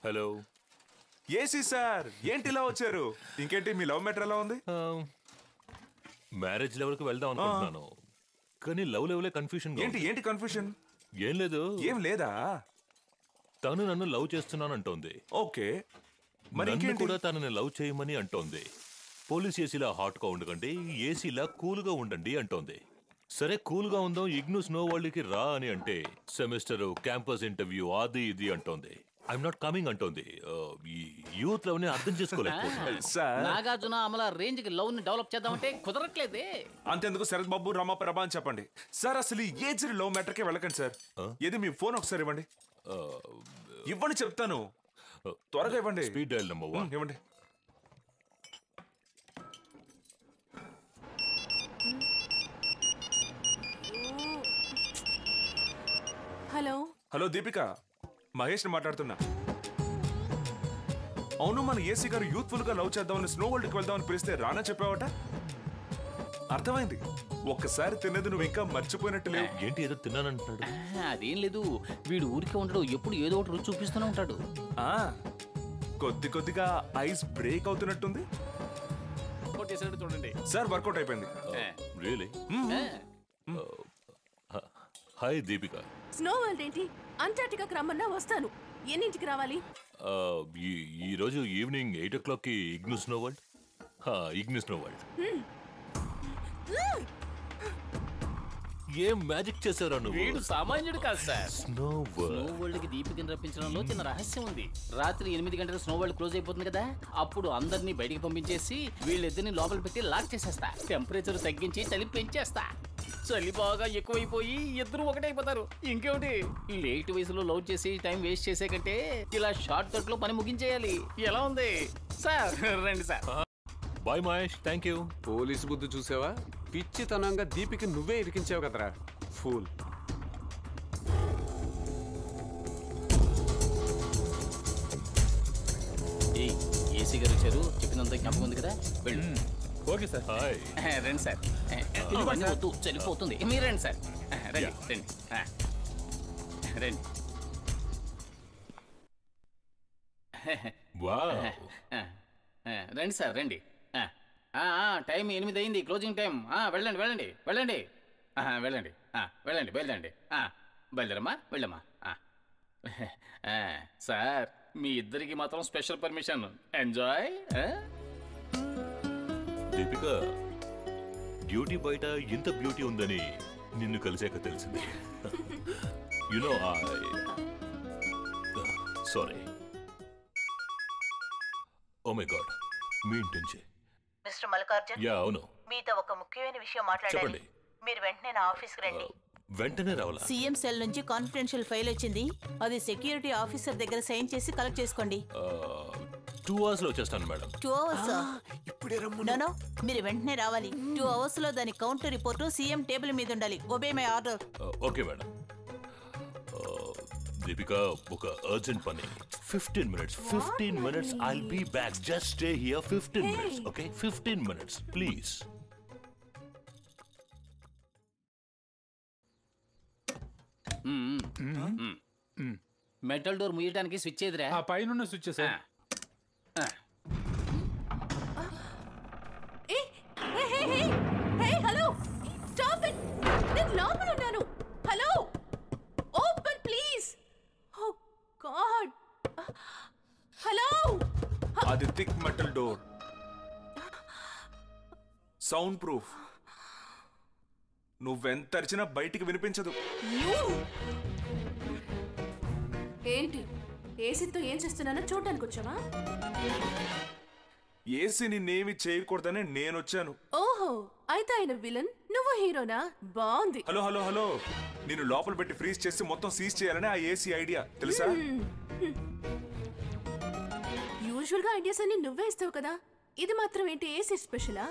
Hello AC sir, ఏంటి ఇలా వచ్చారు? ఇంకేంటి మీ లవ్ మ్యాటర్ ఎలా ఉంది? మ్యారేజ్ లెవెల్కి వెళ్దాం అనుకుంటున్నాను, కానీ లవ్ లెవెలే కన్ఫ్యూషన్. ఏంటి కన్ఫ్యూషన్? ఏం లేదు. ఏం లేదా? తను నన్ను లవ్ చేస్తున్నాను అంటోంది. ఓకే, మరి నన్ను కూడా తనని లవ్ చేయమని అంటోంది. పోలీస్ ఏసీలా హాట్ గా ఉండకండి, ఏసీలా కూల్ గా ఉండండి అంటోంది. సరే కూల్ గా ఉందో ఇగ్నూ స్నో వరల్డ్ కి రా అని అంటే సెమిస్టర్ క్యాంపస్ ఇంటర్వ్యూ అది ఇది అంటోంది. ఐఎమ్ నాట్ కమింగ్ అంటోంది. యూత్ లవ్ ని అర్థం చేసుకోలేదు. నాగార్జున అమల రేంజ్ కి లవ్ ని డెవలప్ చేద్దామంటే కుదరట్లేదే. అంతెందుకు శరత్ బాబు, రమాప్రభ అని చెప్పండి సార్. అసలు ఈ ఏజ్ లవ్ మ్యాటర్ కే వెళ్ళకండి సార్. ఏది మీ ఫోన్ ఒకసారి ఇవ్వండి. ఇవ్వండి చెప్తాను, త్వరగా ఇవ్వండి. స్పీడ్ డయల్ నంబర్ 1 ఇవ్వండి. హలో హలో దీపిక, మహేష్ ని మాట్లాడుతున్నా. అవును, మన ఏసీ గారు యూత్ఫుల్ గా లవ్ చేద్దామని స్నో వరల్డ్ కి వెళ్దామని పిలిస్తే రానా చెప్పావట. అర్థమైంది. ఒక్కసారి తిన్నది నువ్వు ఇంకా మర్చిపోయినట్టు లేవు. ఏంటి ఏదో తిన్నానంటున్నాడు? అదేం లేదు, వీడు ఊరికే ఉండడు, ఎప్పుడు ఏదో ఒకటి రుచి చూపిస్తూనే ఉంటాడు. కొద్దిగా ఐస్ బ్రేక్ అవుతున్నట్టుంది చూడండి సార్. వర్కౌట్ అయిపోయింది. Really? Hi Deepika. Snow world ఏంటి? అంటార్టికాకి రమ్మన్నా వస్తాను. ఎన్నింటికి రావాలి? ఈ రోజు ఈవినింగ్ 8 o'clock కి ఇగ్నూ స్నో వరల్డ్. ఇగ్నూ స్నో వరల్డ్. ఏం మ్యాజిక్ చేశారా నువ్వు? వీడు సామాన్యుడు కాదు సార్. స్నో వరల్డ్ కి దీపికని రప్పించడంలో చిన్న రహస్యం ఉంది. రాత్రి 8 గంటలకు స్నో వరల్డ్ క్లోజ్ అయిపోతుంది కదా, అప్పుడు అందరినీ బయటికి పంపించేసి వీళ్ళిద్దరిని లోపల పెట్టి లాక్ చేసేస్తా. టెంపరేచర్ తగ్గించి చలి పెంచేస్తా. చలి బాగా ఎక్కువైపోయి ఇద్దరు ఒకటైపోతారు. ఇంకేమిటి, లేట్ వయసులో లవ్ చేసి టైం వేస్ట్ చేసే కంటే ఇలా షార్ట్ కట్ లో పని ముగించేయాలి. ఎలా ఉంది సార్? రండి sir. Bye Mahesh, thank you. Police బుద్ధి చూసావా? పిచ్చితనంగా దీపికి నువ్వే ఇరికించావు కదరా ఫూల్. ఏసీ గారు వచ్చారు, చెప్పినంత జ్ఞాపకం ఉంది కదా, వెళ్ళు. Okay sir. హాయ్. రండి సార్. వద్దు, చనిపోతుంది. మీరు రండి సార్. రండి రండి రండి. రండి సార్ రండి. టైం 8 అయింది, క్లోజింగ్ టైం. వెళ్ళండి వెళ్ళండి వెళ్ళండి వెళ్ళండి వెళ్ళండి బయలుదేరండి. బయలుదేరమ్మా, వెళ్ళమ్మా. సార్ మీ ఇద్దరికి మాత్రం special permission. Enjoy. Deepika, duty బయట ఇంత బ్యూటీ ఉందని నిన్ను కలిసాక తెలిసింది. You know sorry. Oh my God, మీ ఇంటించి. మిస్టర్ మల్లికార్జున్. యా అవును. మీతో ఒక ముఖ్యమైన విషయం మాట్లాడాలి. మీరు వెంటనే నా ఆఫీస్కి రండి. వెంటనే రావాలా? సీఎం సెల్ నుంచి కాన్ఫిడెన్షియల్ ఫైల్ వచ్చింది. అది సెక్యూరిటీ ఆఫీసర్ దగ్గర సైన్ చేసి కలెక్ట్ చేసుకోండి. 2 hours లో వచ్చేస్తాను మేడం. 2 hours? నో, మీరు వెంటనే రావాలి. 2 hours లో దాని కౌంటర్ రిపోర్టు సీఎం టేబుల్ మీద ఉండాలి. Obey my order. Okay madam. Deepika, ఒక అర్జెంట్ పని. 15 minutes I'll be back. Just stay here 15 minutes, okay? 15 minutes, please. Metal door ముయ్యడానికి స్విచ్ ఏదిరా? ఆ పైన switch sir. Hello, stop it. నేను లోపల ఉన్నాను. Hello, open please. Oh God. Hello. అది thick metal door, soundproof. నువ్వెంత అరిచినా బయటికి వినిపించదు. ఏంటి, ఏసీతో ఏం చేస్తున్నానో చూడడానికి వచ్చావా? ఏసీ నిన్నేమి చేయకూడదని నేనొచ్చాను. ఓహో, అయితే ఆయన విలన్, నువ్వు హీరోనా? బాగుంది. హలో హలో హలో, నేను లోపల పెట్టి ఫ్రీజ్ చేసి మొత్తం సీజ్ చేయాలని ఆ ఏసీ ఐడియా తెలుసా? యూజువల్ గా ఐడియాస్ అన్ని నువ్వే ఇస్తావు కదా, ఇది మాత్రం ఏంటి ఏసీ స్పెషలా?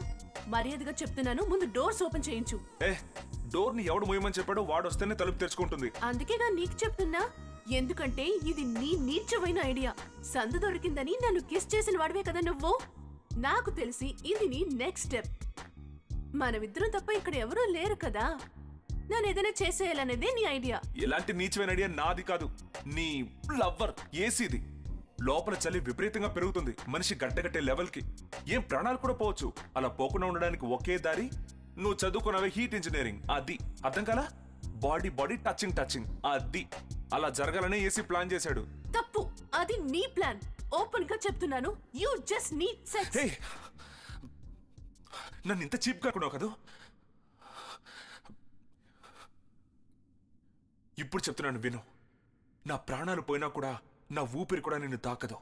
మర్యాదగా చెప్తున్నాను, ముందు డోర్స్ ఓపెన్ చేయించు. డోర్ ని ఎవడు మూయమని చెప్పాడో వాడు వస్తేనే తలుపు తెరుచుకుంటుంది. అందుకేగా నీకు చెప్తున్నా, ఎందుకంటే ఇది నీ నీచమైన ఐడియా. సందు దొరికిందని నన్ను కిస్ చేసిన వాడివే కదా నువ్వు. నాకు తెలిసి ఇది నీ నెక్స్ట్ స్టెప్. మనమిద్దరం తప్ప ఇక్కడ ఎవరూ లేరు కదా, నన్ను ఏదైనా చేసేయాలనేదే నీ ఐడియా. ఇలాంటి నీచమైన ఐడియా నాది కాదు, నీ లవ్వర్ ఏసీది. లోపల చలి విపరీతంగా పెరుగుతుంది, మనిషి గట్టగట్టే లెవెల్కి. ఏం ప్రాణాలు కూడా పోవచ్చు. అలా పోకుండా ఉండడానికి ఒకే దారి, నువ్వు చదువుకున్నవే హీట్ ఇంజనీరింగ్. అది అర్థం కాలా? బాడీ టచింగ్ అది. అలా జరగాలనే ఏసీ ప్లాన్ చేశాడు. తప్పు, అది నీ ప్లాన్. ఓపెన్ గా చెప్తున్నాను, యూ జస్ట్ నీడ్ సెక్స్. హే, నన్ను ఇంత చీప్ గా అనుకున్నావు కదా. ఇప్పుడు చెప్తున్నాను విను. నా ప్రాణాలు పోయినా కూడా నా ఊపిరి కూడా నిన్ను తాకదు.